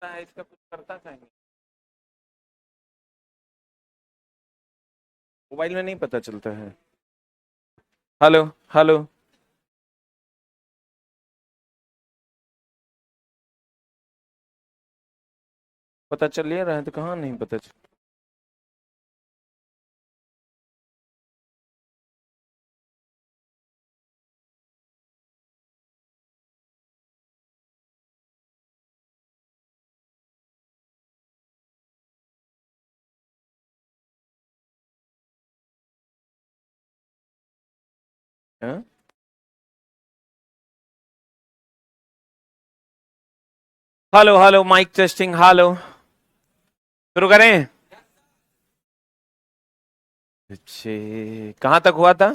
है, इसका कुछ करता चाहिए। मोबाइल में नहीं पता चलता है। Hello hello. पता चल ही रहा है तो कहाँ नहीं पता चल। हाँ? Hello hello, mic testing, hello. शुरू करें। अच्छे, कहाँ तक हुआ था?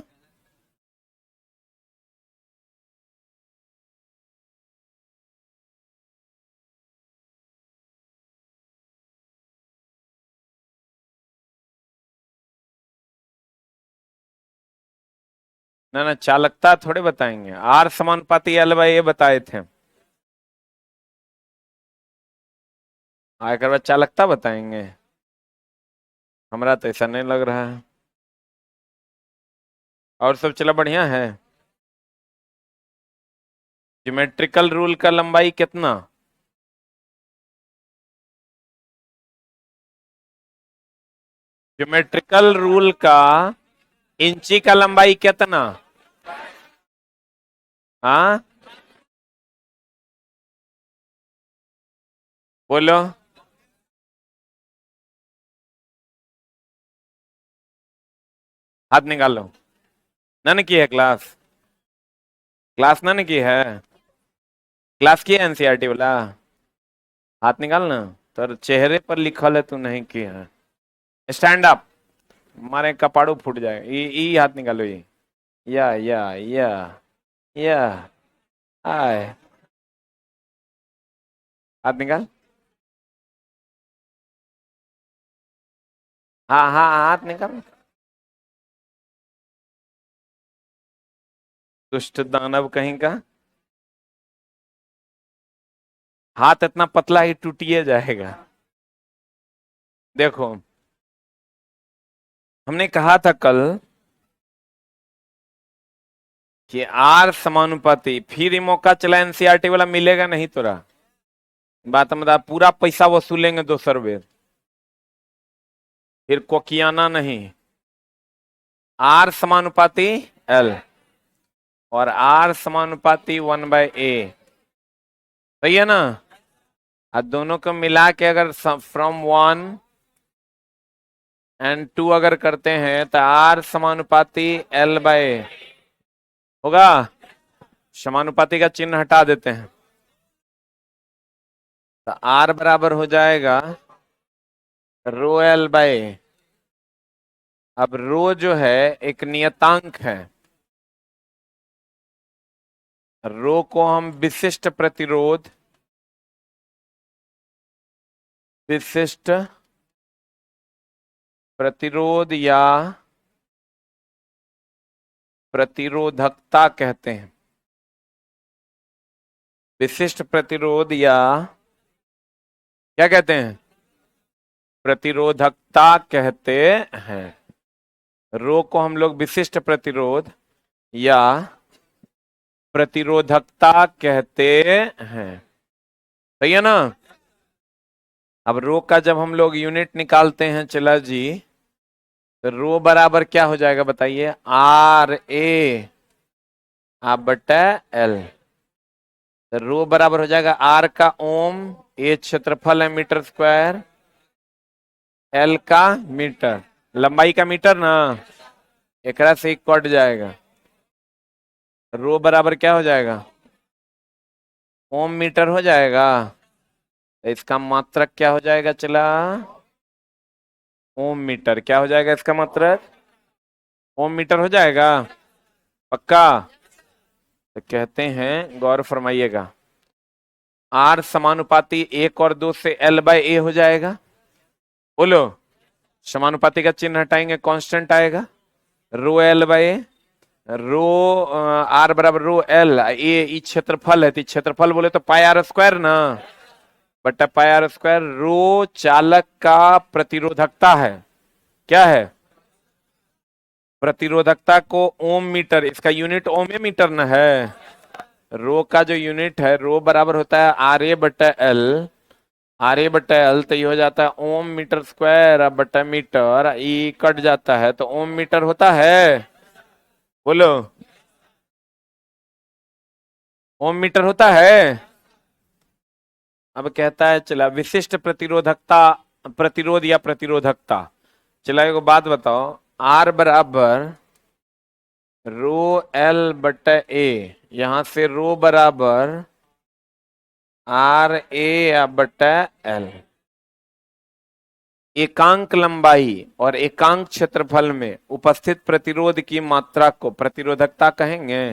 ना ना, चालकता थोड़े बताएंगे, आर समानुपाती एल बाई ए बताए थे। आकर बाद चालकता बताएंगे। हमारा तो ऐसा नहीं लग रहा है। और सब चला बढ़िया है। ज्योमेट्रिकल रूल का लंबाई कितना? ज्योमेट्रिकल रूल का इंची का लंबाई कितना? हाँ, बोलो। हाथ निकालो। नन की है क्लास? क्लास नन की है? क्लास की है एनसीईआरटी वाला? हाथ निकाल ना। तो चेहरे पर लिखल है तू नहीं की है। Stand up. मारे कपाड़ू फूट जाएगा। ई हाथ निकालो ये। या आए। हाथ निकाल। हाँ हाँ, हाथ निकाल। दुष्ट दानव कहीं का। हाथ इतना पतला ही टूटिए जाएगा। देखो, हमने कहा था कल कि आर समानुपाती, फिर ही मौका चला एनसीईआरटी वाला मिलेगा नहीं तोरा। बात मतलब पूरा पैसा वसूलेंगे दोसर बेर। फिर कोकियाना नहीं। आर समानुपाती एल और आर समानुपाती 1/a। सही है ना? और दोनों को मिला के अगर फ्रॉम 1 और 2 अगर करते हैं तो आर समानुपाती L/a होगा। समानुपाती का चिन्ह हटा देते हैं तो आर बराबर हो जाएगा ρL/a। अब रो जो है एक नियतांक है। रो को हम विशिष्ट प्रतिरोध, विशिष्ट प्रतिरोध या प्रतिरोधकता कहते हैं। विशिष्ट प्रतिरोध या क्या कहते हैं? प्रतिरोधकता कहते हैं। रो को हम लोग विशिष्ट प्रतिरोध या प्रतिरोधकता कहते हैं। सही है ना? अब रो का जब हम लोग यूनिट निकालते हैं चला जी, तो रो बराबर क्या हो जाएगा बताइए? RA आप बटा L। तो रो बराबर हो जाएगा R का ओम, A क्षेत्रफल है मीटर स्क्वायर, L का मीटर, लंबाई का मीटर ना, एकरा से एक कट जाएगा। रो बराबर क्या हो जाएगा? ओम मीटर हो जाएगा। तो इसका मात्रक क्या हो जाएगा चला? ओम मीटर। क्या हो जाएगा इसका मात्रक? ओम मीटर हो जाएगा। पक्का? तो कहते हैं, गौर फरमाइएगा, आर समानुपाती 1 और 2 से L/a हो जाएगा। बोलो। समानुपाती का चिन्ह हटाएंगे, कांस्टेंट आएगा। ρL/a। रो आर बराबर रो एल, ए क्षेत्रफल है तो क्षेत्रफल बोले तो पाई R² ना। बटा पाई आर स्क्वायर। रो चालक का प्रतिरोधकता है, क्या है? प्रतिरोधकता को ओम मीटर, इसका यूनिट ओम मीटर न है। रो का जो यूनिट है, रो बराबर होता है आर ए बटा एल। आर ए बटा एल तो ये हो जाता है ओम मीटर स्क्वायर, अब बटा मीटर ई कट जाता है तो ओम मीटर होता है। बोलो, ओम मीटर होता है। अब कहता है चला विशिष्ट प्रतिरोधकता, प्रतिरोध या प्रतिरोधकता। चला एक बात बताओ, आर बराबर रो एल बटा ए, यहां से रो बराबर आर ए बटा एल। एकांक लंबाई और एकांक क्षेत्रफल में उपस्थित प्रतिरोध की मात्रा को प्रतिरोधकता कहेंगे।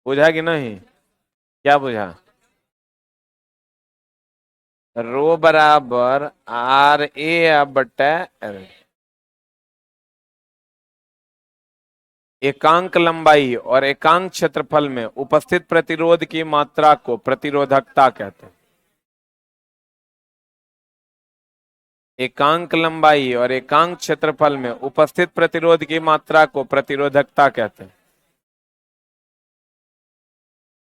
बुझा कि नहीं? क्या बुझा? रो बराबर आर ए बटा एल। एकांक लंबाई और एकांक क्षेत्रफल में उपस्थित प्रतिरोध की मात्रा को प्रतिरोधकता कहते हैं। एकांक लंबाई और एकांक क्षेत्रफल में उपस्थित प्रतिरोध की मात्रा को प्रतिरोधकता कहते हैं।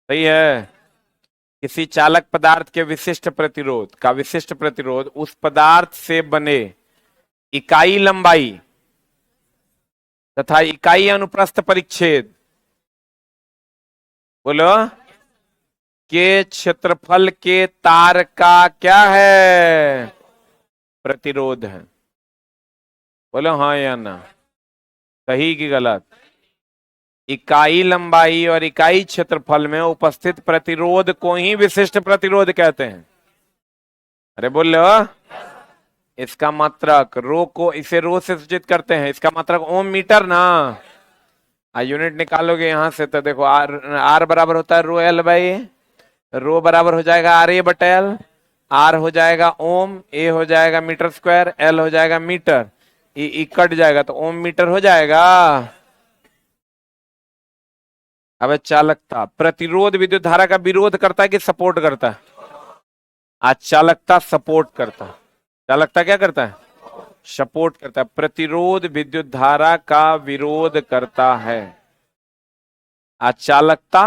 सही है। किसी चालक पदार्थ के विशिष्ट प्रतिरोध का, विशिष्ट प्रतिरोध उस पदार्थ से बने इकाई लंबाई तथा इकाई अनुप्रस्थ परिच्छेद, बोलो, के क्षेत्रफल के तार का क्या है? प्रतिरोध है। बोलो हाँ या ना, सही कि गलत? इकाई लंबाई और इकाई क्षेत्रफल में उपस्थित प्रतिरोध को ही विशिष्ट प्रतिरोध कहते हैं। अरे बोलो, इसका मात्रक रो को, इसे रो से सूचित करते हैं, इसका मात्रक ओम मीटर ना। यूनिट निकालोगे यहां से तो देखो आर, आर बराबर होता है रो एल बाई, रो बराबर हो जाएगा आर ए बटा एल। आर हो जाएगा ओम, ए हो जाएगा मीटर स्क्वायर, एल हो जाएगा मीटर, ई कट जाएगा तो ओम मीटर हो जाएगा। अब चालकता, प्रतिरोध विद्युत धारा का विरोध करता है कि सपोर्ट करता है? आज चालकता सपोर्ट करता है। चालकता क्या करता है? सपोर्ट करता है। प्रतिरोध विद्युत धारा का विरोध करता है। आज चालकता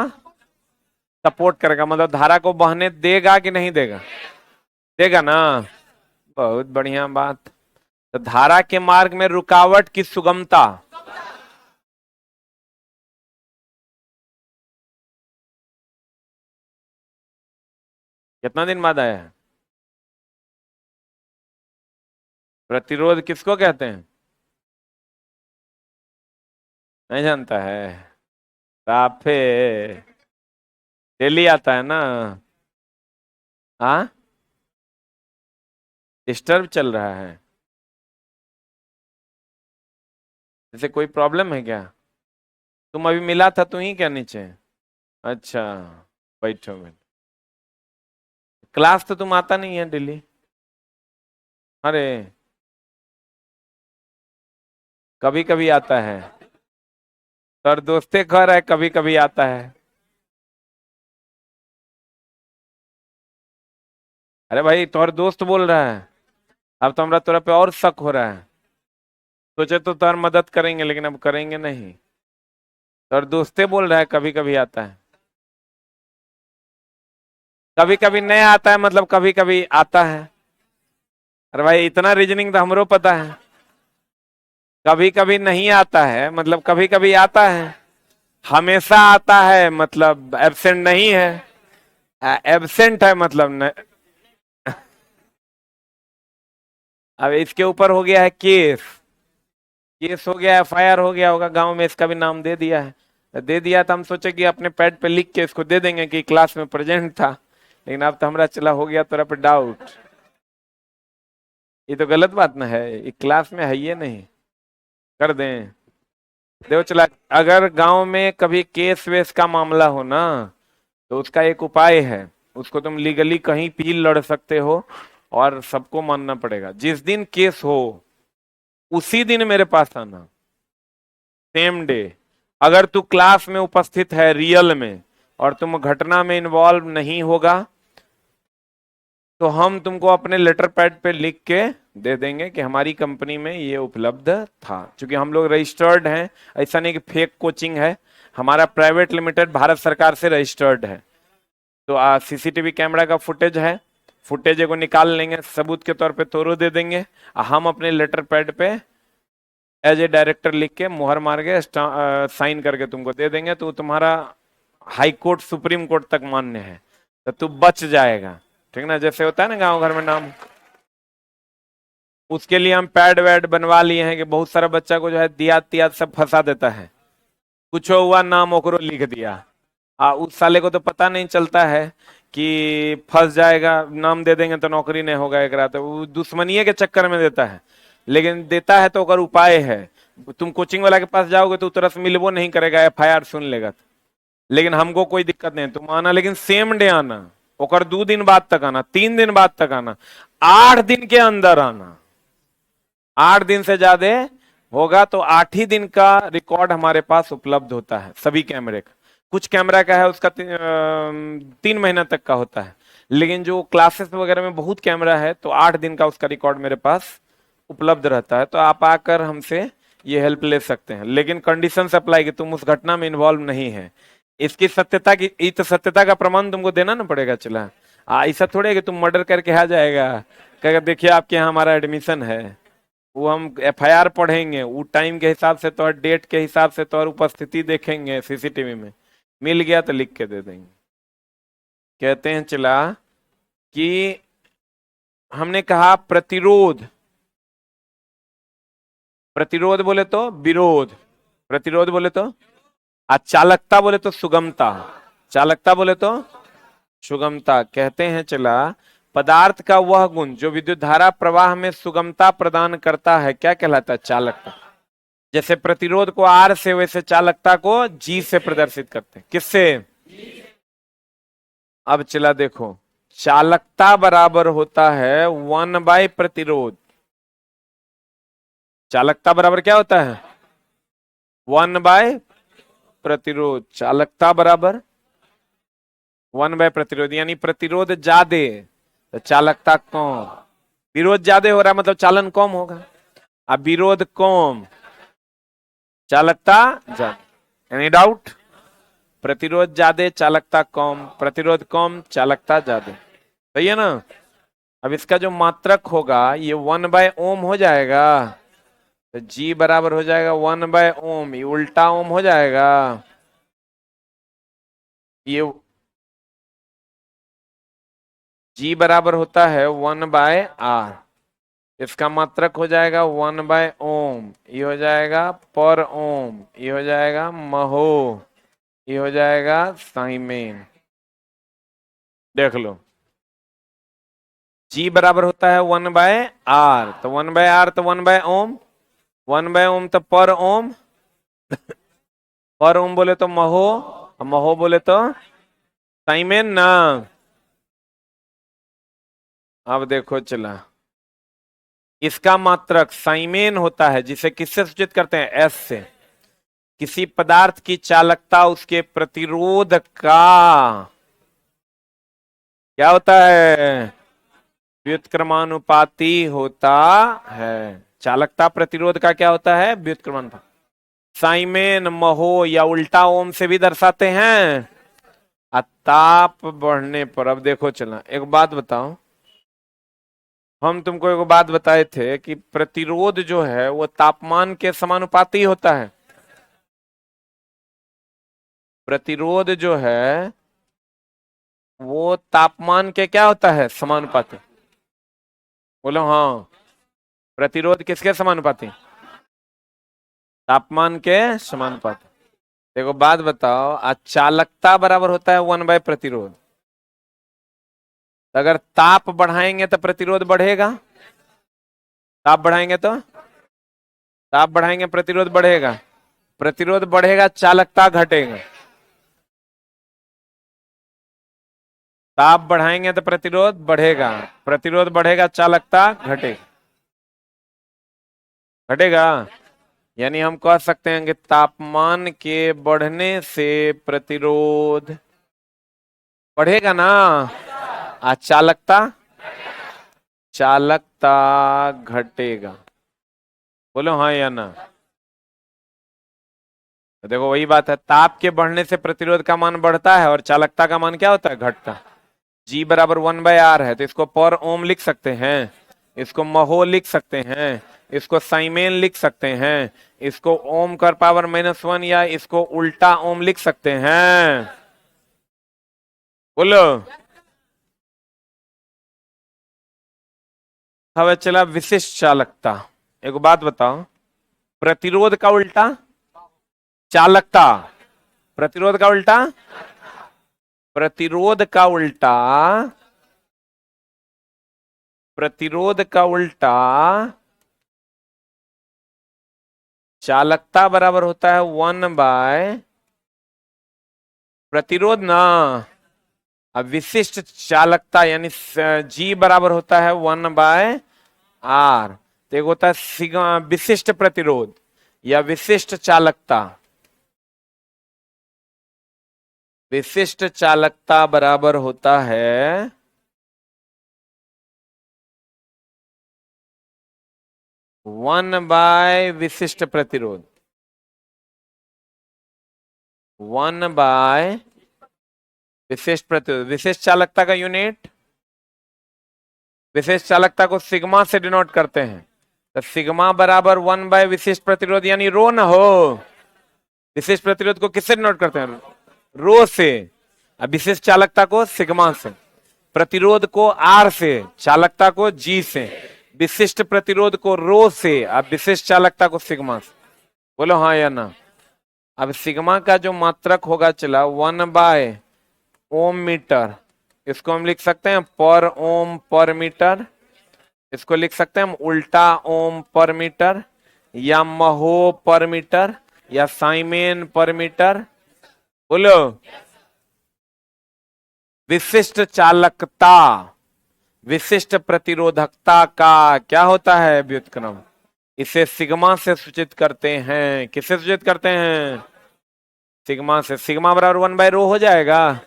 सपोर्ट करेगा, मतलब धारा को बहने देगा कि नहीं देगा? देगा ना। बहुत बढ़िया बात। तो धारा के मार्ग में रुकावट की सुगमता, कितना दिन बाद आया है? प्रतिरोध किसको कहते हैं? नहीं जानता है? साफे डेली आता है ना। हाँ, डिस्टर्ब चल रहा है, जैसे कोई प्रॉब्लम है क्या? तुम अभी मिला था तू ही क्या नीचे? अच्छा, बैठो बैठो। क्लास तो तुम आता नहीं है डेली। अरे कभी कभी आता है, सर दोस्ते घर है, कभी कभी आता है। अरे भाई तोहर दोस्त बोल रहा है, अब तो हमरा तोरा पे और शक हो रहा है। सोचे तो तोहर मदद करेंगे लेकिन अब करेंगे नहीं। तोहर दोस्ते बोल रहा है कभी कभी आता है। कभी कभी नहीं आता है मतलब कभी कभी आता है। अरे भाई इतना रीजनिंग तो हमरो पता है। कभी कभी नहीं आता है मतलब कभी कभी आता है। हमेशा आता है मतलब एब्सेंट नहीं है। एब्सेंट है मतलब न, अब इसके ऊपर हो गया है केस। केस हो गया, एफआईआर हो गया होगा, गांव में इसका भी नाम दे दिया है। दे दिया तो हम सोचे कि अपने पैड पे लिख के इसको दे देंगे कि क्लास में प्रेजेंट था, लेकिन अब तो हमरा चला हो गया तोरा पे डाउट। ये तो गलत बात ना है, ये क्लास में है ये नहीं। कर दें? देखो चला, अगर गांव में कभी केस वेस का मामला हो ना तो उसका एक उपाय है, उसको तुम लीगली कहीं भी लड़ सकते हो और सबको मानना पड़ेगा। जिस दिन केस हो उसी दिन मेरे पास आना, सेम डे। अगर तू क्लास में उपस्थित है रियल में और तुम घटना में इन्वॉल्व नहीं होगा तो हम तुमको अपने लेटर पैड पे लिख के दे देंगे कि हमारी कंपनी में ये उपलब्ध था। क्योंकि हम लोग रजिस्टर्ड हैं, ऐसा नहीं कि फेक कोचिंग है, हमारा प्राइवेट लिमिटेड भारत सरकार से रजिस्टर्ड है। तो सीसीटीवी कैमरा का फुटेज है, फुटेज को निकाल लेंगे, सबूत के तौर पे तोरो दे देंगे। हम अपने लेटर पैड पे एज ए डायरेक्टर लिख के मुहर मार के साइन करके तुमको दे देंगे, तो तुम्हारा हाई कोर्ट सुप्रीम कोर्ट तक मान्य है, तो तू बच जाएगा। ठीक ना, जैसे होता है ना गांव घर में नाम, उसके लिए हम पैड वैड बनवा लिए हैं कि बहुत सारा बच्चा को जो है दिया तिया सब फंसा देता है, कुछ हुआ नाम ओकरो लिख दिया, उस साले को तो पता नहीं चलता है कि फंस जाएगा, नाम दे देंगे तो नौकरी नहीं होगा एक रात, वो दुश्मनीय के चक्कर में देता है। लेकिन देता है तो अगर उपाय है, तुम कोचिंग वाला के पास जाओगे तो तुरंत मिलबो नहीं करेगा, एफआईआर सुन लेगा। लेकिन हमको कोई दिक्कत नहीं, तुम आना लेकिन सेम डे आना, ओकर 2 दिन बाद तक आना, 3 दिन बाद तक आना, 8 दिन के अंदर आना। 8 दिन से ज्यादा होगा तो 8 ही दिन का रिकॉर्ड हमारे पास उपलब्ध होता है सभी कैमरे का। कुछ कैमरा का है उसका 3 महीना तक का होता है, लेकिन जो क्लासेस वगैरह में बहुत कैमरा है तो 8 दिन का उसका रिकॉर्ड मेरे पास उपलब्ध रहता है। तो आप आकर हमसे ये हेल्प ले सकते हैं, लेकिन कंडीशन अप्लाई कि तुम उस घटना में इन्वॉल्व नहीं है। इसकी सत्यता की, इस सत्यता का प्रमाण तुमको देना ना पड़ेगा। चला ऐसा थोड़े है कि तुम मर्डर करके आ जाएगा, कहेगा देखिए आपके यहाँ हमारा एडमिशन है, वो हम एफआईआर पढ़ेंगे, वो टाइम के हिसाब से तो, डेट के हिसाब से तो, उपस्थिति देखेंगे सीसीटीवी में, मिल गया तो लिख के दे देंगे। कहते हैं चला कि हमने कहा प्रतिरोध, प्रतिरोध बोले तो विरोध, प्रतिरोध बोले तो, चालकता बोले तो सुगमता, चालकता बोले तो सुगमता। कहते हैं चला पदार्थ का वह गुण जो विद्युत धारा प्रवाह में सुगमता प्रदान करता है क्या कहलाता है? चालकता। जैसे प्रतिरोध को आर से, वैसे चालकता को जी से प्रदर्शित करते हैं। किससे? अब चला देखो, चालकता बराबर होता है 1 प्रतिरोध। चालकता बराबर क्या होता है? 1 प्रतिरोध। चालकता बराबर 1 प्रतिरोध, यानी प्रतिरोध ज्यादा तो चालकता कम, विरोध ज्यादा हो रहा है मतलब चालन कम होगा, अब विरोध कम चालकता ज्यादा। Any doubt? प्रतिरोध ज्यादा चालकता कम, प्रतिरोध कम चालकता ज्यादा, सही है ना? अब इसका जो मात्रक होगा ये 1/ओम हो जाएगा, तो जी बराबर हो जाएगा 1/ओम, ये उल्टा ओम हो जाएगा, ये जी बराबर होता है 1/आर, इसका मात्रक हो जाएगा 1/ओम, ये हो जाएगा पर ओम, ये हो जाएगा महो, ये हो जाएगा साइमेन। देख लो, जी बराबर होता है 1/आर, तो 1/आर तो 1/ओम, 1/ओम तो पर ओम, पर ओम बोले तो महो, महो बोले तो साइमेन ना। अब देखो चला, इसका मात्रक साइमेन होता है, जिसे किससे सूचित करते हैं? एस से। किसी पदार्थ की चालकता उसके प्रतिरोध का क्या होता है? व्युत्क्रमानुपाती होता है। चालकता प्रतिरोध का क्या होता है? व्युत्क्रमानुपाती। साइमेन, महो या उल्टा ओम से भी दर्शाते हैं। ताप बढ़ने पर, अब देखो चला एक बात बताओ, हम तुमको एक बात बताए थे कि प्रतिरोध जो है वो तापमान के समानुपाती होता है। प्रतिरोध जो है वो तापमान के क्या होता है? समानुपाती। बोलो हाँ, प्रतिरोध किसके समानुपाती? तापमान के समानुपाती। देखो बात बताओ, चालकता बराबर होता है 1 प्रतिरोध, अगर ताप बढ़ाएंगे तो प्रतिरोध बढ़ेगा, ताप बढ़ाएंगे तो, ताप बढ़ाएंगे प्रतिरोध बढ़ेगा, प्रतिरोध बढ़ेगा चालकता घटेगा, ताप बढ़ाएंगे तो प्रतिरोध बढ़ेगा, प्रतिरोध बढ़ेगा चालकता घटेगा, घटेगा। यानी हम कह सकते हैं कि तापमान के बढ़ने से प्रतिरोध बढ़ेगा ना, चालकता चालकता घटेगा। बोलो हाँ या ना। तो देखो वही बात है, ताप के बढ़ने से प्रतिरोध का मान बढ़ता है और चालकता का मान क्या होता है, घटता। G बराबर 1/R है, तो इसको पर ओम लिख सकते हैं, इसको महो लिख सकते हैं, इसको साइमेन लिख सकते हैं, इसको ओम कर पावर -1 या इसको उल्टा ओम लिख सकते हैं। बोलो। अब चला विशिष्ट चालकता। एक बात बताओ, प्रतिरोध का उल्टा चालकता, प्रतिरोध का उल्टा, प्रतिरोध का उल्टा, प्रतिरोध का उल्टा चालकता बराबर होता है 1/, प्रतिरोध ना, अब विशिष्ट चालकता यानी G बराबर होता है 1/R। तो एक होता है सिग्मा विशिष्ट प्रतिरोध या विशिष्ट चालकता। विशिष्ट चालकता बराबर होता है 1/ विशिष्ट प्रतिरोध, 1/ विशिष्ट प्रतिरोध। विशिष्ट चालकता का यूनिट, विशिष्ट चालकता को सिग्मा से डिनोट करते हैं, तो सिग्मा बराबर 1/ विशिष्ट प्रतिरोध यानी रो ना हो। विशिष्ट प्रतिरोध को किससे डिनोट करते हैं, रो से। अब विशिष्ट चालकता को सिग्मा से, प्रतिरोध को आर से, चालकता को जी से, विशिष्ट प्रतिरोध को रो से, अब विशिष्ट चालकता को सिग्मा से। बोलो हाँ या ना। अब सिग्मा का जो मात्रक होगा चला 1/ ओम मीटर, इसको हम लिख सकते हैं पर ओम पर मीटर, इसको लिख सकते हैं हम उल्टा ओम पर मीटर या महो पर मीटर या साइमेन पर मीटर। बोलो। विशिष्ट चालकता विशिष्ट प्रतिरोधकता का क्या होता है व्युत्क्रम, इसे सिग्मा से सूचित करते हैं। किससे सूचित करते हैं, सिग्मा से। सिग्मा बराबर 1/रो हो जाएगा,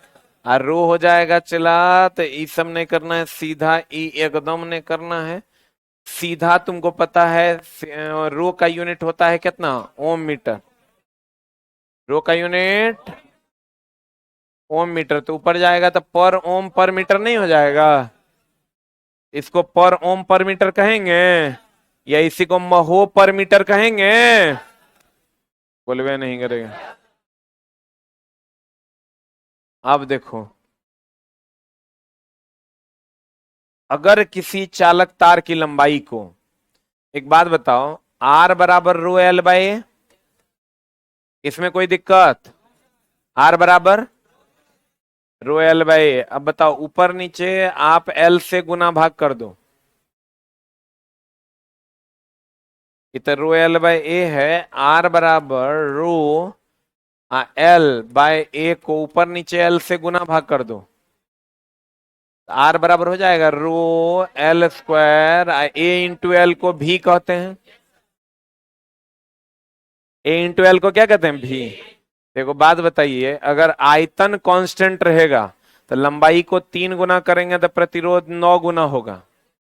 और रो हो जाएगा चला, तो ई सब नहीं करना है, सीधा ई एकदम नहीं करना है, सीधा तुमको पता है रो का यूनिट होता है कितना, ओम मीटर। रो का यूनिट ओम मीटर, तो ऊपर जाएगा तो पर ओम पर मीटर नहीं हो जाएगा, इसको पर ओम पर मीटर कहेंगे या इसी को महो पर मीटर कहेंगे। बोलवे नहीं करेगा। अब देखो, अगर किसी चालक तार की लंबाई को, एक बात बताओ, आर बराबर रो एल बाई, इसमें कोई दिक्कत, आर बराबर रो एल बाई। अब बताओ ऊपर नीचे आप एल से गुना भाग कर दो, इधर रो एल बाई ए है, आर बराबर रो एल बाय ए को ऊपर नीचे एल से गुना भाग कर दो, आर बराबर हो जाएगा रो एल स्क्वायर, ए इंटू एल को भी कहते हैं, ए इंटू एल को क्या कहते हैं, भी। देखो बात बताइए, अगर आयतन कांस्टेंट रहेगा तो लंबाई को 3 गुना करेंगे तो प्रतिरोध 9 गुना होगा,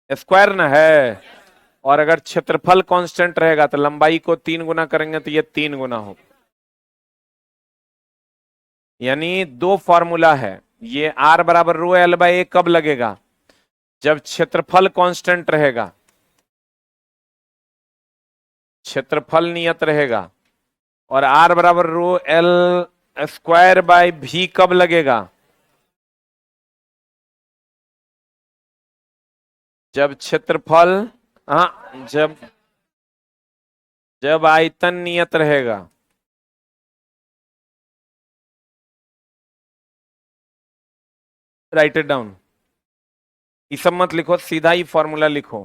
स्क्वायर ना है। और अगर क्षेत्रफल कांस्टेंट रहेगा तो लंबाई को 3 गुना करेंगे तो ये 3 गुना होगा। यानी दो फॉर्मूला है, ये आर बराबर रो एल बाई ए कब लगेगा, जब क्षेत्रफल कांस्टेंट रहेगा, क्षेत्रफल नियत रहेगा। और आर बराबर रो एल स्क्वायर बाय भी कब लगेगा, जब क्षेत्रफल, हाँ जब जब आयतन नियत रहेगा। राइट इट डाउन, ये सब मत लिखो, सीधा ही फॉर्मूला लिखो।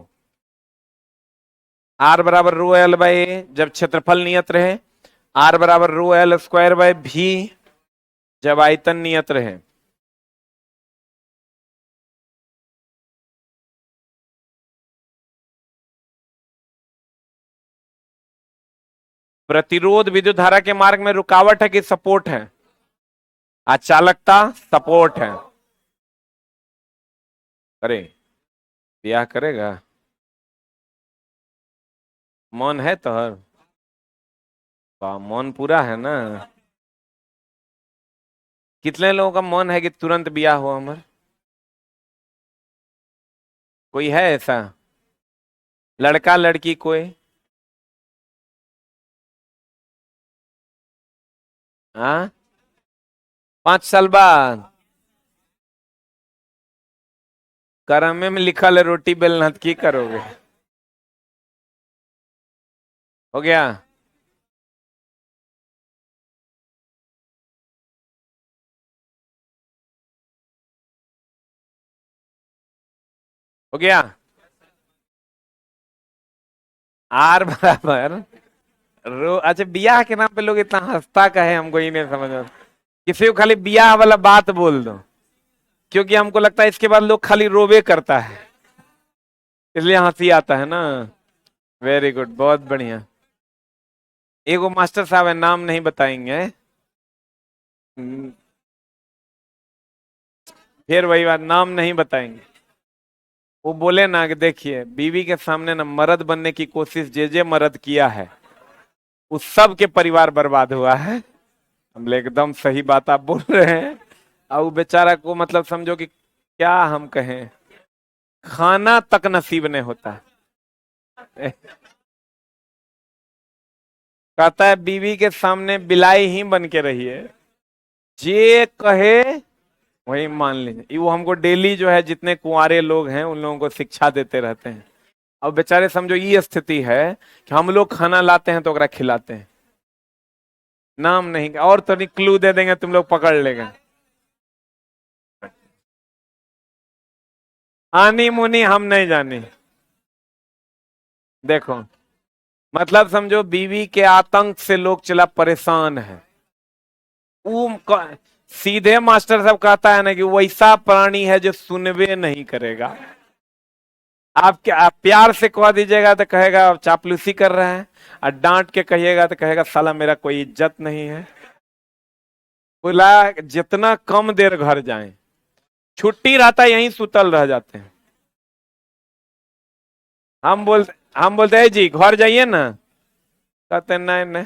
आर बराबर रो एल बाय जब क्षेत्रफल नियत रहे, आर बराबर रो एल स्क्वायर बाय भी जब आयतन नियत रहे। प्रतिरोध विद्युत धारा के मार्ग में रुकावट है कि सपोर्ट है, अचालकता सपोर्ट है। अरे ब्याह करेगा? मन है तोहर? वाह, मन पूरा है ना। कितने लोगों का मन है कि तुरंत ब्याह हो हमर? कोई है ऐसा? लड़का लड़की कोई? हाँ, 5 साल बाद? करमे में लिखल है रोटी बेलना, तो की करोगे? हो गया? हो गया? आर बराबर रो। अच्छा, बियाह के नाम पे लोग इतना हंसता का है, हमको ही नहीं समझ में। किसी को खाली बियाह वाला बात बोल दो, क्योंकि हमको लगता है इसके बाद लोग खाली रोवे करता है, इसलिए हंसी आता है ना। वेरी गुड, बहुत बढ़िया। एगो मास्टर साहब है, नाम नहीं बताएंगे। हम्म, फिर वही बात, नाम नहीं बताएंगे। वो बोले ना कि देखिए, बीवी के सामने ना मर्द बनने की कोशिश जे जे मर्द किया है, उस सब के परिवार बर्बाद हुआ है। हम बोले एकदम सही बात आप बोल रहे हैं। और वो बेचारा को मतलब समझो कि क्या हम कहें, खाना तक नसीब नहीं होता है। कहता है बीवी के सामने बिलाई ही बन के रही है, जे कहे वही मान लीजिए। ये वो हमको डेली जो है, जितने कुंवारे लोग हैं उन लोगों को शिक्षा देते रहते हैं। अब बेचारे समझो ये स्थिति है कि हम लोग खाना लाते हैं तो ओकरा खिलाते हैं। नाम नहीं, और तो नहीं, क्लू दे देंगे तुम लोग पकड़ लेंगे। आनी मुनी हम नहीं जाने। देखो, मतलब समझो बीवी के आतंक से लोग चला परेशान है। सीधे मास्टर साहब कहता है ना कि वैसा प्राणी है जो सुनवे नहीं करेगा। आप प्यार से कह दीजिएगा तो कहेगा चापलूसी कर रहा है, और डांट के कहिएगा तो कहेगा साला मेरा कोई इज्जत नहीं है। बोला जितना कम देर घर जाएं, छुट्टी रहता है यहीं सुतल रह जाते हैं। हम बोलते हैं जी घर जाइए ना, कहते हैं नहीं नहीं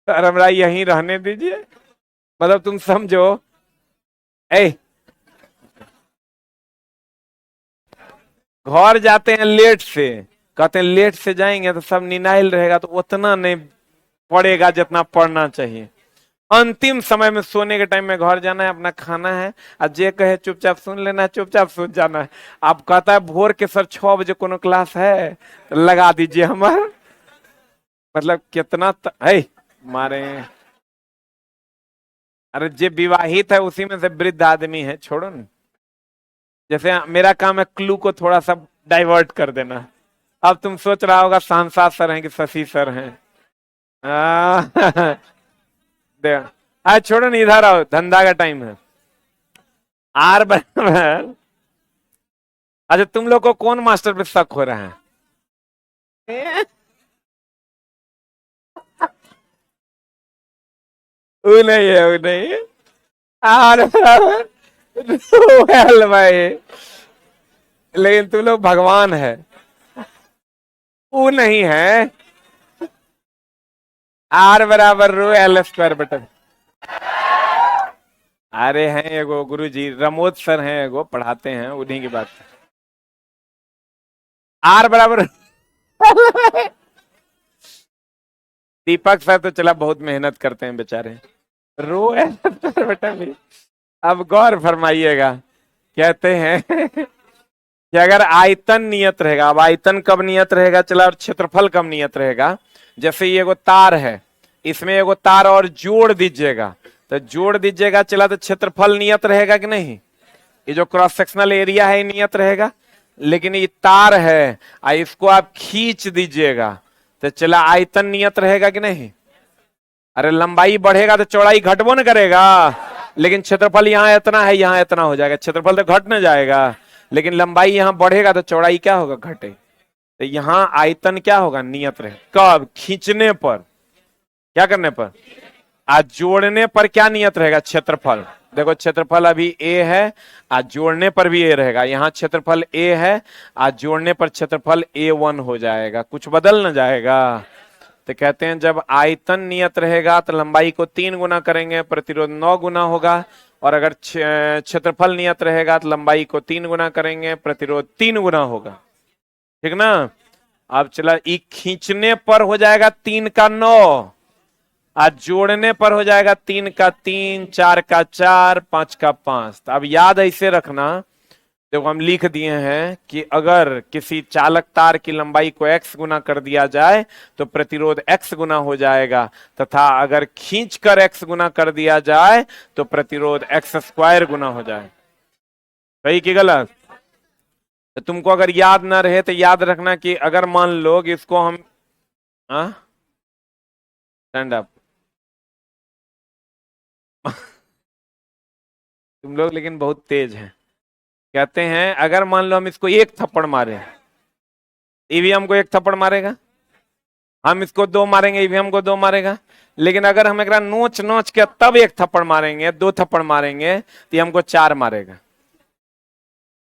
सर हमरा यहीं रहने दीजिए। मतलब तुम समझो। ए, घर जाते हैं लेट से, कहते हैं लेट से जाएंगे तो सब निनाइल रहेगा, तो उतना नहीं पड़ेगा जितना पढ़ना चाहिए। अंतिम समय में सोने के टाइम में घर जाना है, अपना खाना है, और जे कहे चुपचाप सुन लेना है, चुपचाप सुन जाना है। आप कहता है भोर के सर 6 बजे कोनो क्लास है तो लगा दीजिए हमार। मतलब कितना है मारे। अरे जे विवाहित है उसी में से वृद्ध आदमी है, छोड़ो ना। जैसे मेरा काम है क्लू को थोड़ा सा डाइवर्ट कर देना। अब तुम सोच रहा होगा सांसद सर हैं कि शशि सर हैं। दे आज छोड़ो ना, इधर आओ, धंधा का टाइम है। आर बराबर। अच्छा, तुम लोग को कौन मास्टर पे शक हो रहा है? वो नहीं है, वो नहीं है। आर बराबर रोयल भाई, लेकिन तुम लोग भगवान है। वो नहीं है। आर बराबर रो एल स्क्वायर बटन। अरे हैं एगो गुरु जी रमोद सर हैं, एगो पढ़ाते हैं, उन्हीं की बात। आर बराबर दीपक सर तो चला बहुत मेहनत करते हैं बेचारे। रो एल स्क्वायर बटन भी। अब गौर फरमाइएगा, कहते हैं कि अगर आयतन नियत रहेगा, अब आयतन कब नियत रहेगा चला, और क्षेत्रफल कब नियत रहेगा। जैसे ये एगो तार है, इसमें एगो तार और जोड़ दीजिएगा, तो जोड़ दीजिएगा चला, तो क्षेत्रफल नियत रहेगा कि नहीं। ये जो क्रॉस सेक्शनल एरिया है नियत रहेगा। लेकिन ये तार है, इसको आप खींच दीजिएगा तो चला आयतन नियत रहेगा कि नहीं। अरे लंबाई बढ़ेगा तो चौड़ाई घटबो न करेगा, लेकिन क्षेत्रफल यहाँ इतना है, यहाँ इतना हो जाएगा, क्षेत्रफल तो घट न जाएगा। लेकिन लंबाई यहाँ बढ़ेगा तो चौड़ाई क्या होगा, घटे। तो यहाँ आयतन क्या होगा, नियत रहे। कब, खींचने पर, क्या करने पर, आज जोड़ने पर क्या नियत रहेगा, क्षेत्रफल। देखो क्षेत्रफल अभी ए है, आज जोड़ने पर भी ए रहेगा, यहाँ क्षेत्रफल ए है, आज जोड़ने पर क्षेत्रफल A1 हो जाएगा, कुछ बदल न जाएगा। तो कहते हैं जब आयतन नियत रहेगा तो लंबाई को 3 गुना करेंगे, प्रतिरोध 9 गुना होगा, और अगर क्षेत्रफल नियत रहेगा तो लंबाई को 3 गुना करेंगे, प्रतिरोध 3 गुना होगा। ठीक ना। अब चला, ई खींचने पर हो जाएगा 3 का 9, आज जोड़ने पर हो जाएगा 3 का 3, 4 का 4, 5 का 5। तो अब याद ऐसे रखना, देखो हम लिख दिए हैं कि अगर किसी चालक तार की लंबाई को x गुना कर दिया जाए तो प्रतिरोध x गुना हो जाएगा, तथा अगर खींचकर x गुना कर दिया जाए तो प्रतिरोध x स्क्वायर गुना हो जाए। सही कि गलत? तो तुमको अगर याद ना रहे तो याद रखना कि अगर मान लो कि इसको हम स्टैंड अप तुम लोग लेकिन बहुत तेज हैं। कहते हैं अगर मान लो हम इसको एक थप्पड़ मारे, ईवीएम को एक थप्पड़ मारेगा, हम इसको 2 मारेंगे, ईवीएम को 2 मारेगा, लेकिन अगर हम एक नोच नोच के तब एक थप्पड़ मारेंगे, 2 थप्पड़ मारेंगे, तो हमको 4 मारेगा।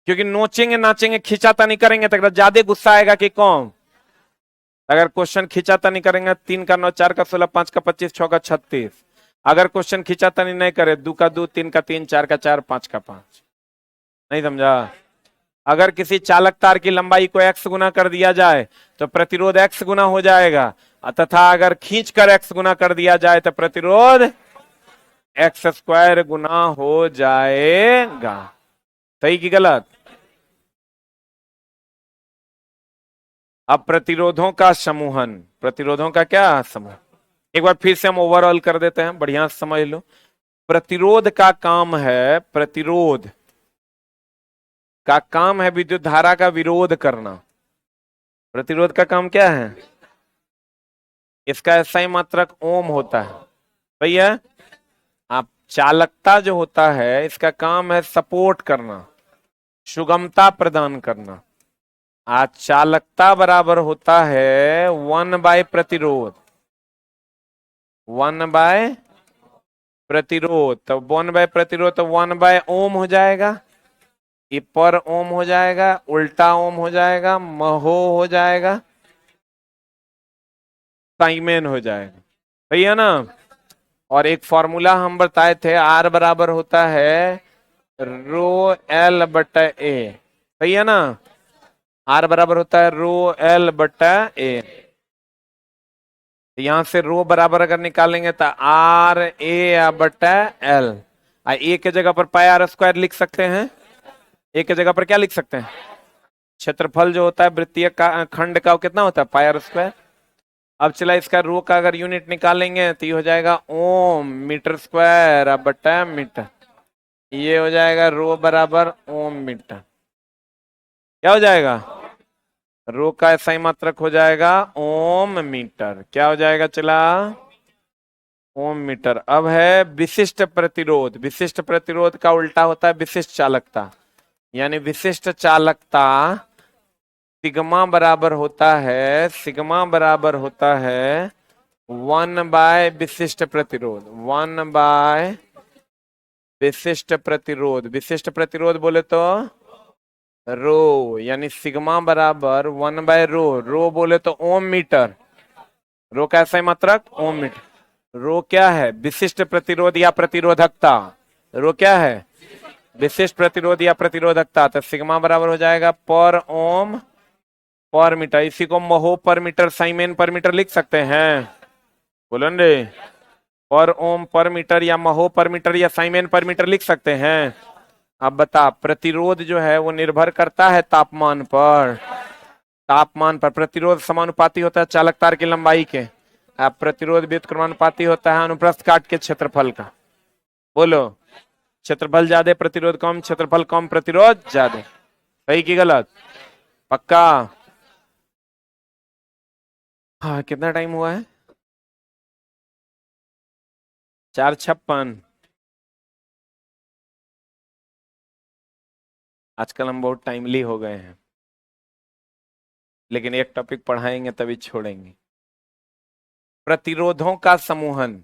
क्योंकि नोचेंगे नाचेंगे खिंचातानी करेंगे तो ज्यादा गुस्सा आएगा कि कौन। अगर क्वेश्चन खिंचातानी करेंगे, 3 का 9, 4 का 16, 5 का 25, 6 का 36। अगर क्वेश्चन खिंचातानी नहीं करे, 2 का 2, 3 का 3, 4 का 4, 5 का 5। नहीं समझा? अगर किसी चालक तार की लंबाई को x गुना कर दिया जाए तो प्रतिरोध x गुना हो जाएगा, तथा अगर खींच कर x गुना कर दिया जाए तो प्रतिरोध x स्क्वायर गुना हो जाएगा। सही कि गलत? अब प्रतिरोधों का समूहन, प्रतिरोधों का क्या समूह, एक बार फिर से हम ओवरऑल कर देते हैं, बढ़िया समझ लो। प्रतिरोध का काम है, प्रतिरोध का काम है विद्युत धारा का विरोध करना। प्रतिरोध का काम क्या है? इसका एसआई मात्रक ओम होता है। सही है? आप चालकता जो होता है इसका काम है सपोर्ट करना, सुगमता प्रदान करना। आज चालकता बराबर होता है 1 बाय प्रतिरोध, 1 बाय प्रतिरोध, तो 1 बाय प्रतिरोध तो 1/ओम हो जाएगा, ये पर ओम हो जाएगा, उल्टा ओम हो जाएगा, महो हो जाएगा, साइमेन हो जाएगा। सही है ना। और एक फॉर्मूला हम बताए थे, आर बराबर होता है रो एल बटा ए। सही है ना। आर बराबर होता है रो एल बटा ए। यहां से रो बराबर अगर निकालेंगे तो आर ए बटा एल, ए के जगह पर पाई आर स्क्वायर लिख सकते हैं। ए के जगह पर क्या लिख सकते हैं? क्षेत्रफल जो होता है वृत्तीय का खंड का वो कितना होता है? पाई आर स्क्वायर। अब चला, इसका रो का अगर यूनिट निकालेंगे तो ये हो जाएगा ओम मीटर स्क्वायर अब बटा मीटर, ये हो जाएगा रो बराबर ओम मीटर। क्या हो जाएगा? रो का एसआई मात्रक हो जाएगा ओम मीटर। क्या हो जाएगा? चला, ओम मीटर। अब है विशिष्ट प्रतिरोध। विशिष्ट प्रतिरोध का उल्टा होता है विशिष्ट चालकता, यानी विशिष्ट चालकता सिग्मा बराबर होता है, सिग्मा बराबर होता है 1 बाय विशिष्ट प्रतिरोध, 1 बाय विशिष्ट प्रतिरोध। विशिष्ट प्रतिरोध बोले तो रो, यानी सिग्मा बराबर 1/रो। रो बोले तो ओम मीटर, रो कैसा है मात्रक? ओम मीटर। रो क्या है? विशिष्ट प्रतिरोध या प्रतिरोधकता। रो क्या है? विशिष्ट प्रतिरोध या प्रतिरोधकता। तो सिग्मा बराबर हो जाएगा पर ओम पर मीटर। इसी को महो पर मीटर, साइमेन पर मीटर लिख सकते हैं। बोलन रे, पर ओम पर मीटर या महो पर मीटर या साइमेन पर मीटर लिख सकते हैं। अब बता, प्रतिरोध जो है वो निर्भर करता है तापमान पर, तापमान पर। प्रतिरोध समानुपाती होता है चालक तार की लंबाई के, अब प्रतिरोध व्युत्क्रमानुपाती होता है अनुप्रस्थ काट के क्षेत्रफल का। बोलो, क्षेत्रफल ज्यादा प्रतिरोध कम, क्षेत्रफल कम प्रतिरोध ज्यादा। सही कि गलत? पक्का? हाँ, कितना टाइम हुआ है? 4:56। आजकल हम बहुत टाइमली हो गए हैं, लेकिन एक टॉपिक पढ़ाएंगे तभी छोड़ेंगे। प्रतिरोधों का समूहन।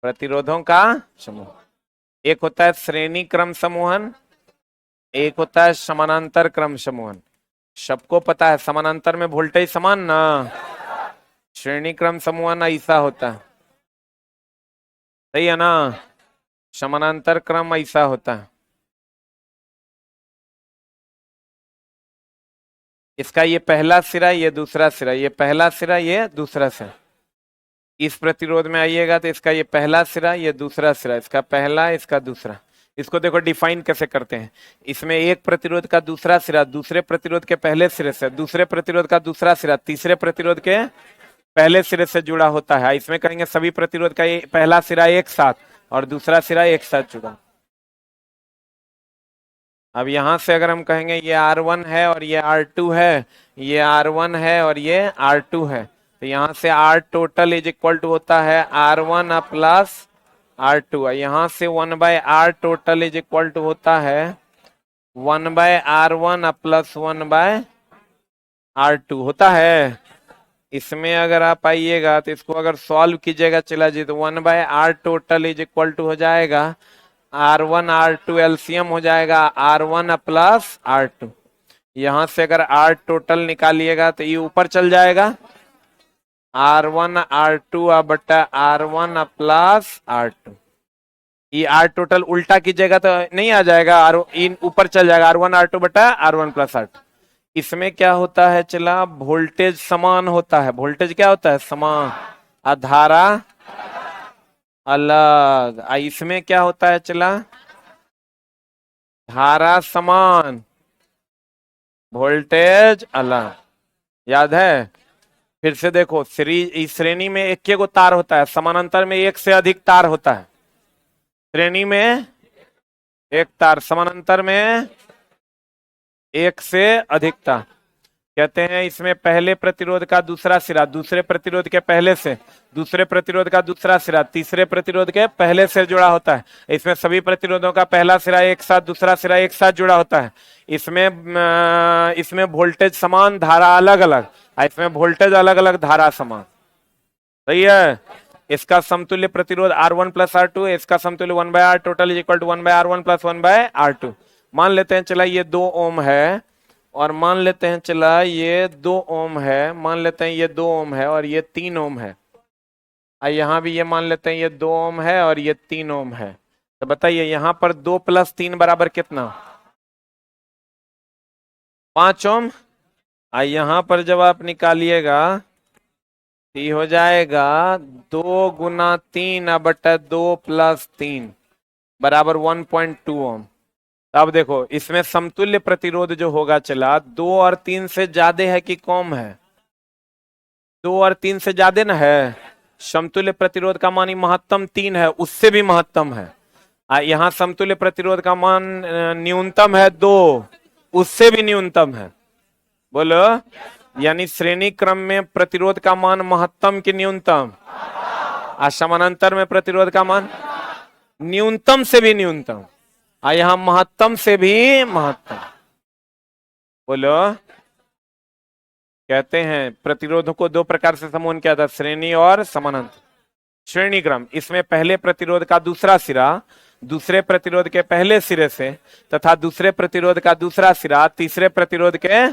प्रतिरोधों का समूह। एक होता है श्रेणी क्रम समूहन, एक होता है समानांतर क्रम समूहन। सबको पता है समानांतर में वोल्टेज समान ना, श्रेणी क्रम समूहन ऐसा होता है, सही है ना। समानांतर क्रम ऐसा होता है। इसका ये पहला सिरा, ये दूसरा सिरा, ये पहला सिरा, ये दूसरा सिरा। इस प्रतिरोध में आइएगा तो इसका ये पहला सिरा, ये दूसरा सिरा, इसका पहला, इसका दूसरा। इसको देखो डिफाइन कैसे करते हैं। इसमें एक प्रतिरोध का दूसरा सिरा दूसरे प्रतिरोध के पहले सिरे से, दूसरे प्रतिरोध का दूसरा सिरा तीसरे प्रतिरोध के पहले सिरे से जुड़ा होता है। इसमें कहेंगे सभी प्रतिरोध का पहला सिरा एक साथ और दूसरा सिरा एक साथ जुड़ा। अब यहां से अगर हम कहेंगे ये R1 है और ये R2 है, ये R1 है और ये R2 है, तो यहां से R total is equal to होता है R1 प्लस R2। यहां से 1/R total is equal to होता है 1/R1 प्लस 1/R2 होता है। इसमें अगर आप आइएगा तो इसको अगर सॉल्व कीजिएगा चला जी, तो 1/R total is equal to हो जाएगा R1 R2 एलसीएम हो जाएगा R1 प्लस R2। यहां से अगर R टोटल निकालिएगा तो ये ऊपर चल जाएगा R1 R2 बटा R1 प्लस R2। ये R टोटल उल्टा कीजिएगा तो नहीं आ जाएगा, इन ऊपर चल जाएगा R1 R2 बटा R1 प्लस R2। इसमें क्या होता है चला, वोल्टेज समान होता है। वोल्टेज क्या होता है, समान, धारा अलग। इसमें क्या होता है चला, धारा समान वोल्टेज अलग। याद है? फिर से देखो, इस श्रेणी में एक के गो तार होता है, समानांतर में एक से अधिक तार होता है। श्रेणी में एक तार, समानांतर में एक से अधिक तार। कहते हैं इसमें पहले प्रतिरोध का दूसरा सिरा दूसरे प्रतिरोध के पहले से, दूसरे प्रतिरोध का दूसरा सिरा तीसरे प्रतिरोध के पहले से जुड़ा होता है। इसमें सभी प्रतिरोधों का पहला सिरा एक साथ दूसरा सिरा एक साथ जुड़ा होता है। इसमें वोल्टेज समान, धारा अलग अलग। इसमें वोल्टेज अलग अलग, धारा समान। सही है। इसका समतुल्य प्रतिरोध R1 प्लस R2, इसका समतुल्य 1/R total is equal to 1/R1 plus 1/R2। मान लेते हैं चला ये 2 ओम है, और मान लेते हैं चला ये 2 ओम है, मान लेते हैं ये 2 ओम है और ये 3 ओम है। यहां भी ये मान लेते हैं ये 2 ओम है और ये 3 ओम है। तो बताइए यहां पर 2 + 3 बराबर कितना, 5 ओम। यहां पर जब आप निकालिएगा ये हो जाएगा 2 × 3 बटा 2 + 3 बराबर 1.2 ओम। अब देखो इसमें समतुल्य प्रतिरोध जो होगा चला 2 और 3 से ज्यादा है कि कम है, 2 और 3 से ज्यादा ना है। समतुल्य प्रतिरोध का मान महत्तम 3 है, उससे भी महत्तम है। यहाँ समतुल्य प्रतिरोध का मान न्यूनतम है 2, उससे भी न्यूनतम है। बोलो, यानी श्रेणी क्रम में प्रतिरोध का मान महत्तम कि न्यूनतम, समानांतर में प्रतिरोध का मान न्यूनतम से भी न्यूनतम, यहां महत्तम से भी महत्तम। बोलो, कहते हैं प्रतिरोधों को 2 प्रकार से समूहन किया था, श्रेणी और समानांतर। श्रेणी क्रम, इसमें पहले प्रतिरोध का दूसरा सिरा दूसरे प्रतिरोध के पहले सिरे से तथा दूसरे प्रतिरोध का दूसरा सिरा तीसरे प्रतिरोध के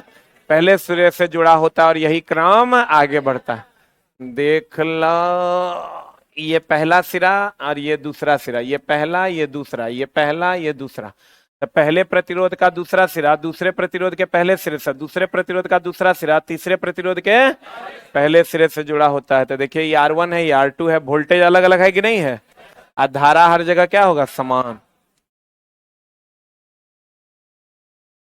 पहले सिरे से जुड़ा होता है और यही क्रम आगे बढ़ता है। देख लो, ये पहला सिरा और ये दूसरा सिरा, ये पहला ये दूसरा, ये पहला ये दूसरा। तो पहले प्रतिरोध का दूसरा सिरा दूसरे प्रतिरोध के पहले सिरे से, दूसरे प्रतिरोध का दूसरा सिरा तीसरे प्रतिरोध के पहले सिरे से जुड़ा होता है। तो देखिए ये R1 है, ये R2 है, वोल्टेज अलग अलग है कि नहीं है, धारा हर जगह क्या होगा, समान।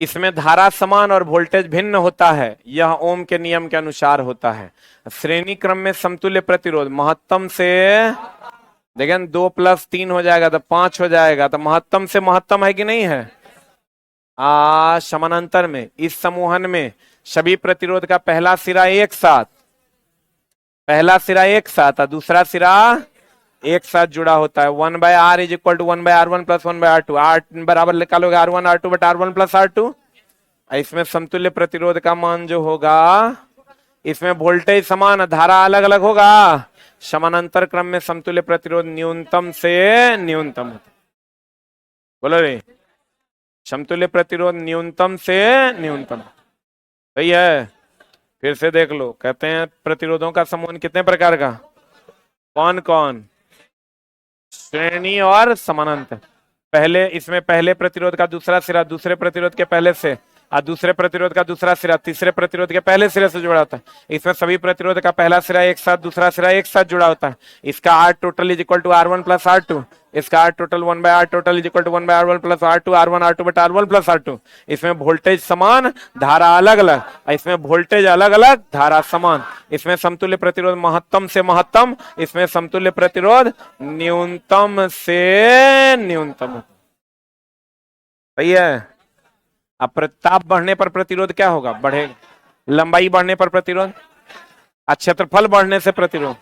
इसमें धारा समान और वोल्टेज भिन्न होता है, यह ओम के नियम के अनुसार होता है। श्रेणी क्रम में समतुल्य प्रतिरोध महत्तम से, देखें 2 + 3 हो जाएगा तो 5 हो जाएगा, तो महत्तम से महत्तम है कि नहीं है। समानांतर में इस समूहन में सभी प्रतिरोध का पहला सिरा एक साथ, पहला सिरा एक साथ, दूसरा सिरा एक साथ जुड़ा होता है। 1/R is equal to 1/R1 plus 1/R2। R बराबर निकालोगे R1 R2 बटा R1 प्लस R2। इसमें समतुल्य प्रतिरोध का मान जो होगा, इसमें वोल्टेज समान, धारा अलग अलग होगा, समानांतर क्रम में समतुल्य प्रतिरोध न्यूनतम से न्यूनतम होता है। बोलो रे, समतुल्य प्रतिरोध न्यूनतम से न्यूनतम। सही है। फिर से देख लो, कहते हैं प्रतिरोधों का समूह कितने प्रकार का, कौन कौन, श्रेणी और समानांतर। पहले इसमें पहले प्रतिरोध का दूसरा सिरा दूसरे प्रतिरोध के पहले से, और दूसरे प्रतिरोध का दूसरा सिरा तीसरे प्रतिरोध के पहले सिरे से जुड़ा होता है। इसमें सभी प्रतिरोध का पहला सिरा एक साथ दूसरा सिरा एक साथ जुड़ा होता है। इसका R total is equal to R1 plus R2, इसका R total 1/R total is equal to 1/R1 plus R2, R1 R2 बटा R1 प्लस R2। इसमें वोल्टेज समान, धारा अलग अलग, इसमें वोल्टेज अलग अलग, धारा समान। इसमें समतुल्य प्रतिरोध महत्तम से महत्तम, इसमें समतुल्य प्रतिरोध न्यूनतम से न्यूनतम। सही है। अब ताप बढ़ने पर प्रतिरोध क्या होगा, बढ़ेगा। लंबाई बढ़ने पर प्रतिरोध, क्षेत्रफल बढ़ने से प्रतिरोध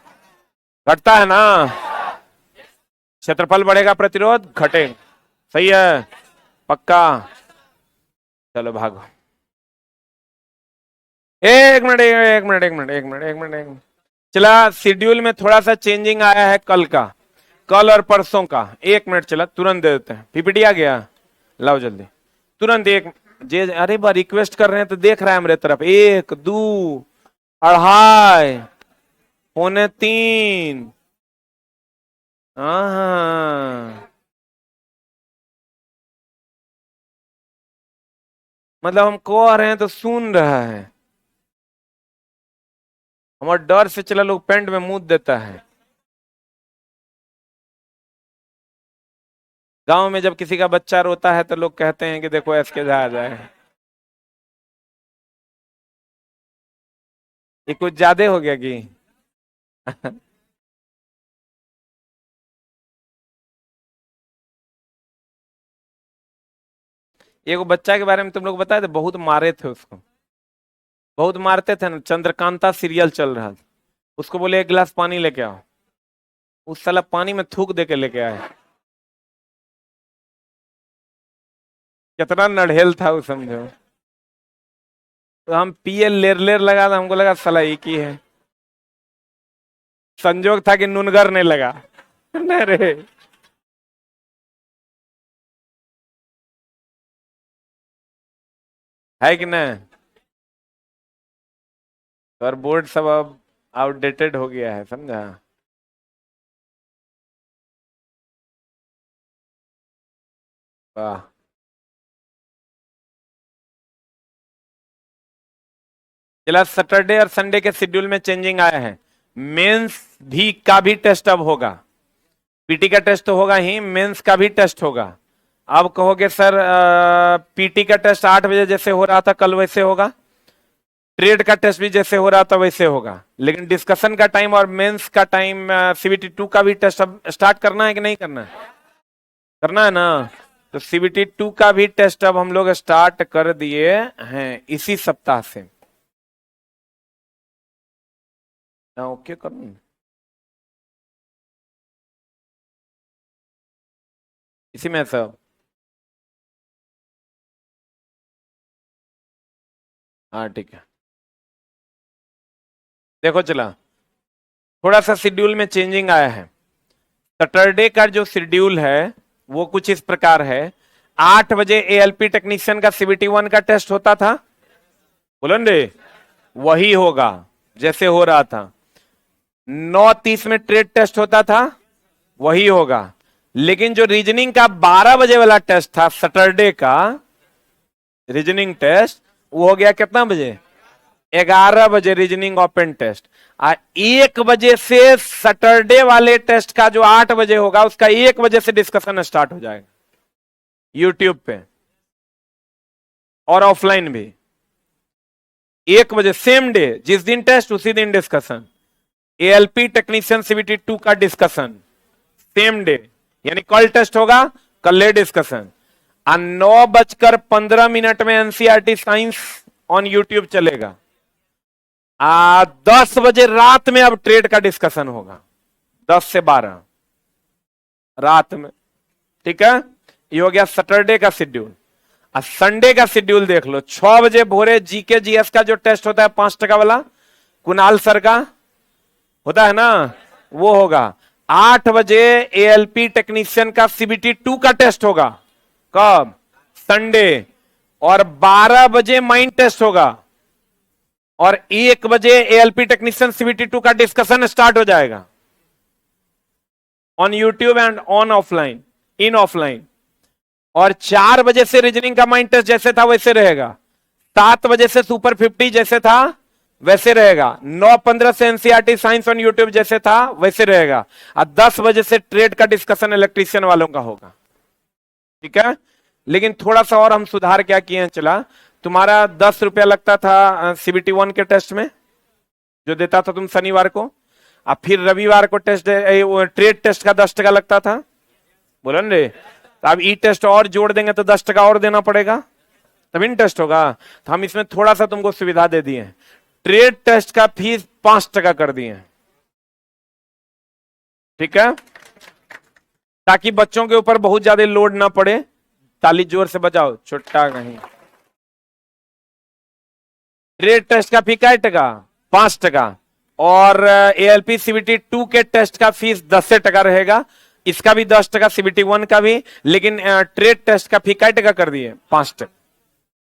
घटता है ना, क्षेत्रफल बढ़ेगा प्रतिरोध घटेगा। सही है, पक्का। चलो भागो, एक मिनट। चला, शेड्यूल में थोड़ा सा चेंजिंग आया है कल और परसों का। 1 मिनट, चला तुरंत दे देते हैं। पीपीटी आ गया, लाओ जल्दी तुरंत। एक जे अरे बा रिक्वेस्ट कर रहे हैं तो देख रहा है मेरे तरफ। 1 2 2:30 पौने 3। मतलब हम कह रहे हैं तो सुन रहा है। हमारे डर से चला लोग पेंट में मुंह देता है। गांव में जब किसी का बच्चा रोता है तो लोग कहते हैं कि देखो ऐसे जा जाए। ये कुछ ज्यादा हो गया कि एक बच्चा के बारे में तुम लोग बताए थे, बहुत मारे थे उसको, बहुत मारते थे ना। चंद्रकांता सीरियल चल रहा था, उसको बोले 1 गिलास पानी लेके आओ, उस साला पानी में थूक दे के लेके आए। कितना नढ़ेल था वो, समझो। तो हम पिए लेर लेर लगा था, हमको लगा साला एक ही है। संजोग था कि नुनगर नहीं लगा। नहीं रे, है कि नहीं। और बोर्ड सब अब आउटडेटेड हो गया है, समझा। वाह, चला सैटरडे और संडे के शेड्यूल में चेंजिंग आया है। मेंस भी का भी टेस्ट अब होगा। पीटी का टेस्ट तो होगा ही, मेंस का भी टेस्ट होगा। अब कहोगे सर पीटी का टेस्ट 8 बजे जैसे हो रहा था कल वैसे होगा, ट्रेड का टेस्ट भी जैसे हो रहा था वैसे होगा, लेकिन डिस्कशन का टाइम और मेंस का टाइम, सीबीटी 2 का भी टेस्ट अब स्टार्ट करना है कि नहीं करना है, करना है ना। तो सीबीटी 2 का भी टेस्ट अब हम लोग स्टार्ट कर दिए हैं इसी सप्ताह से। ओके करूँ, इसी में सब। हाँ ठीक है। देखो चला, थोड़ा सा शेड्यूल में चेंजिंग आया है। सैटरडे का जो शेड्यूल है वो कुछ इस प्रकार है। 8 बजे एएलपी टेक्नीशियन का सीबीटी 1 का टेस्ट होता था, बोलो रे, वही होगा जैसे हो रहा था। 9:30 में ट्रेड टेस्ट होता था, वही होगा। लेकिन जो रीजनिंग का 12 बजे वाला टेस्ट था सैटरडे का, रीजनिंग टेस्ट, वो हो गया कितना बजे, 11 बजे रीजनिंग ओपन टेस्ट। 1 बजे से सैटरडे वाले टेस्ट का जो 8 बजे होगा उसका 1 बजे से डिस्कशन स्टार्ट हो जाएगा यूट्यूब पे, और ऑफलाइन भी। 1 बजे सेम डे, जिस दिन टेस्ट उसी दिन डिस्कशन। एएलपी टेक्नीशियन सीबीटी 2 का डिस्कशन सेम डे, यानी कल टेस्ट होगा कल डिस्कशन। 9:15 में एनसीईआरटी साइंस ऑन यूट्यूब चलेगा। 10 बजे रात में अब ट्रेड का डिस्कशन होगा, 10 से 12 रात में, ठीक है। ये हो गया सैटरडे का शेड्यूल। अब संडे का शेड्यूल देख लो। 6 बजे भोरे जीके जीएस का जो टेस्ट होता है 5 टका वाला, कुणाल सर का होता है ना, वो होगा 8 बजे एएलपी टेक्नीशियन का सीबीटी 2 का टेस्ट होगा। कब? संडे। और 12 बजे माइंड टेस्ट होगा और 1 बजे एएलपी टेक्नीशियन सीबीटी 2 का डिस्कशन स्टार्ट हो जाएगा on YouTube and on offline, in offline. और 4 बजे से रीजनिंग का माइंड टेस्ट जैसे था वैसे रहेगा। 7 बजे से सुपर 50 जैसे था वैसे रहेगा। 9:15 से एनसीईआरटी साइंस ऑन यूट्यूब जैसे था वैसे रहेगा। और 10 बजे से ट्रेड का डिस्कशन इलेक्ट्रीशियन वालों का होगा। ठीक है, लेकिन थोड़ा सा और हम सुधार क्या किए हैं, चला तुम्हारा 10 रुपया लगता था सीबीटी 1 के टेस्ट में जो देता था तुम शनिवार को, और फिर रविवार को टेस्ट ट्रेड टेस्ट का 10 टका लगता था, बोला रे। तो अब ई टेस्ट और जोड़ देंगे तो 10 टका और देना पड़ेगा, तब इन टेस्ट होगा। तो हम इसमें थोड़ा सा तुमको सुविधा दे दिए, ट्रेड टेस्ट का फीस 5 टका कर दिए। ठीक है, ताकि बच्चों के ऊपर बहुत ज्यादा लोड ना पड़े। ताली जोर से बजाओ, छुट्टा कहीं। ट्रेड टेस्ट का फी क्या टका? 5 टका। और एएलपी सीबीटी 2 के टेस्ट का फीस 10 टका रहेगा। इसका भी 10 टका, सीबीटी 1 का भी। लेकिन ट्रेड टेस्ट का फी क्या टका कर दिए? 5 टका।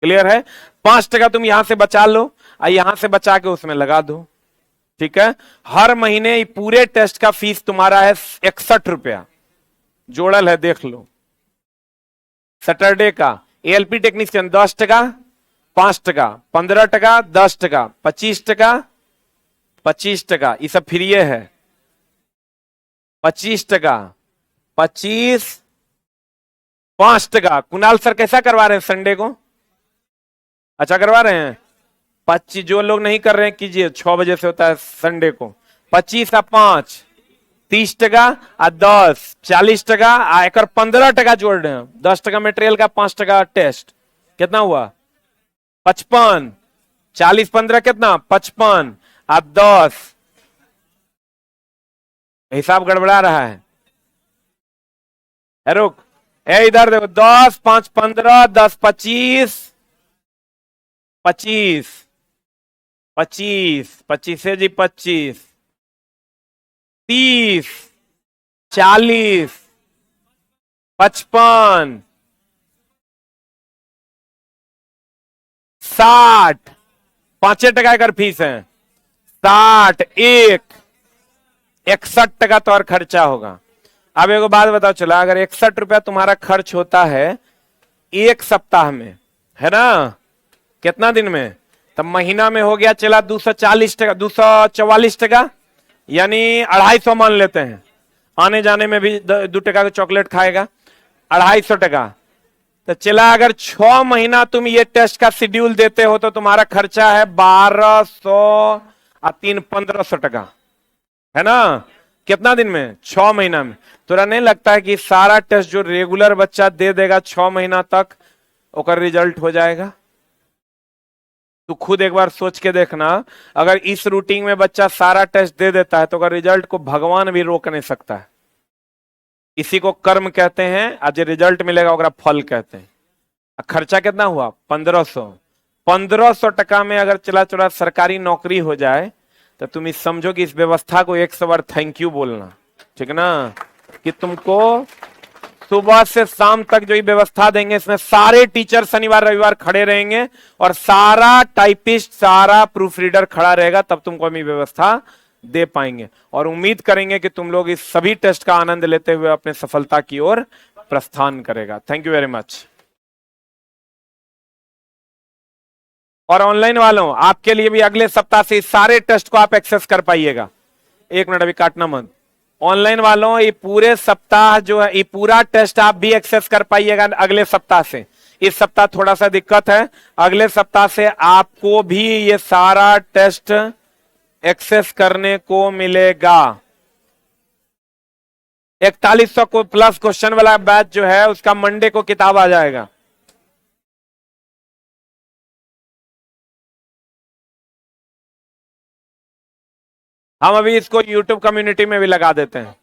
क्लियर है? 5 टका तुम यहां से बचा लो और यहां से बचा के उसमें लगा दो। ठीक है, हर महीने पूरे टेस्ट का फीस तुम्हारा है 61 रुपया, जोड़ल है, देख लो। सैटरडे का एएलपी टेक्नीशियन 10 टका, 5 टका, 15 टका, 10 टका, 25 टका, 25 टका, ये सब फ्री है। 25 टका, 25, 5 टका। कुणाल सर कैसा करवा रहे हैं संडे को? अच्छा करवा रहे हैं। 25, जो लोग नहीं कर रहे हैं कीजिए, 6 बजे से होता है संडे को। 25 और 5 30 टका और 10 40 टका, एक 15 टका जोड़ रहे हैं। 10 टका मटेरियल का, 5 टका टेस्ट, कितना हुआ? 55। 40 15 कितना? 55 और 10, हिसाब गड़बड़ा रहा है। रुक, इधर देखो, 10 5 15, 10 25, 25 25 25 है जी, 25 30 40 55 60, 5 टका कर फीस है। 60 1 61 टका तो और खर्चा होगा। अब एक बात बताओ, चला अगर 61 रुपया तुम्हारा खर्च होता है एक सप्ताह में, है ना, कितना दिन में? तब महीना में हो गया चला 240 टका, 244 टका, यानी 250 मान लेते हैं। आने जाने में भी 2 टका का चॉकलेट खाएगा, 250 टका। तो चला अगर 6 महीना तुम ये टेस्ट का शेड्यूल देते हो तो तुम्हारा खर्चा है 1200 और 3 1500 टका, है ना। कितना दिन में? 6 महीना में। तोरा नहीं लगता है कि सारा टेस्ट जो रेगुलर बच्चा दे देगा 6 महीना तक ओकर रिजल्ट हो जाएगा? तू खुद एक बार सोच के देखना, अगर इस रूटीन में बच्चा सारा टेस्ट दे देता है तो अगर रिजल्ट को भगवान भी रोक नहीं सकता है। इसी को कर्म कहते हैं, आज रिजल्ट मिलेगा ओकरा फल कहते हैं। खर्चा कितना हुआ? 1500। 1500 टका में अगर चला चला सरकारी नौकरी हो जाए तो तुम इस समझो कि इस व्यवस्था को 100 बार थैंक यू बोलना, ठीक ना, कि तुमको सुबह से शाम तक जो ये व्यवस्था देंगे, इसमें सारे टीचर शनिवार रविवार खड़े रहेंगे और सारा टाइपिस्ट, सारा प्रूफ रीडर खड़ा रहेगा, तब तुमको हम ये व्यवस्था दे पाएंगे। और उम्मीद करेंगे कि तुम लोग इस सभी टेस्ट का आनंद लेते हुए अपने सफलता की ओर प्रस्थान करेगा। Thank you very much. और ऑनलाइन वालों, आपके लिए भी अगले सप्ताह से सारे टेस्ट को आप एक्सेस कर पाइएगा। 1 मिनट, अभी काटना मत। ऑनलाइन वालों, ये पूरे सप्ताह जो है, ये पूरा टेस्ट आप भी एक्सेस कर पाइएगा अगले सप्ताह से। इस सप्ताह थोड़ा सा दिक्कत है, अगले सप्ताह से आपको भी ये सारा टेस्ट एक्सेस करने को मिलेगा। 4100 को प्लस क्वेश्चन वाला बैच जो है उसका मंडे को किताब आ जाएगा। हम अभी इसको YouTube कम्युनिटी में भी लगा देते हैं।